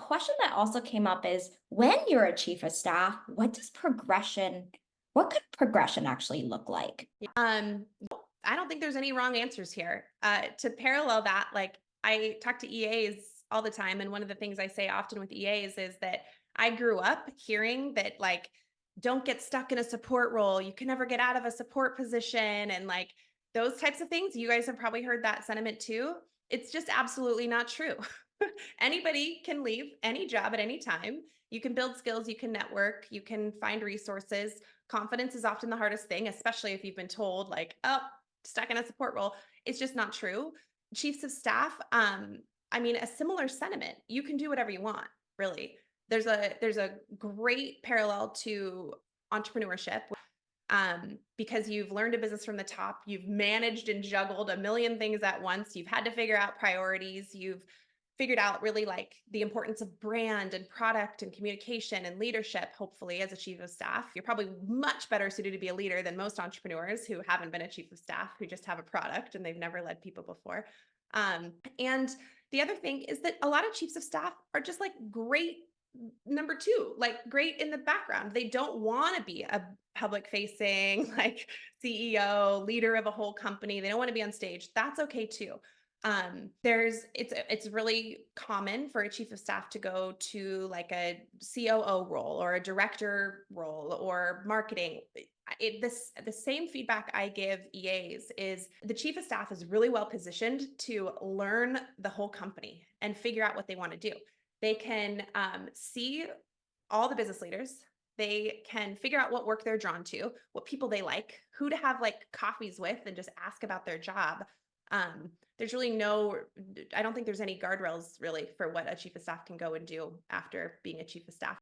question that also came up is when you're a chief of staff, what could progression actually look like? I don't think there's any wrong answers here. To parallel that, like I talk to EAs all the time, and one of the things I say often with EAs is that I grew up hearing that like don't get stuck in a support role. You can never get out of a support position and like those types of things. You guys have probably heard that sentiment too. It's just absolutely not true. Anybody can leave any job at any time. You can build skills, you can network, you can find resources. Confidence is often the hardest thing, especially if you've been told like, "Oh, stuck in a support role." It's just not true. Chiefs of staff, I mean, a similar sentiment. You can do whatever you want, really. There's a great parallel to entrepreneurship because you've learned a business from the top, you've managed and juggled a million things at once, you've had to figure out priorities, you've figured out really like the importance of brand and product and communication and leadership. Hopefully, as a chief of staff, you're probably much better suited to be a leader than most entrepreneurs who haven't been a chief of staff, who just have a product and they've never led people before. And the other thing is that a lot of chiefs of staff are just like great number two, like great in the background. They don't want to be a public facing like CEO, leader of a whole company. They don't want to be on stage. That's okay too. It's really common for a chief of staff to go to like a COO role or a director role or marketing. The same feedback I give EAs is the chief of staff is really well positioned to learn the whole company and figure out what they want to do. They can see all the business leaders. They can figure out what work they're drawn to, what people they like, who to have like coffees with, and just ask about their job. There's really no, I don't think there's any guardrails really for what a chief of staff can go and do after being a chief of staff.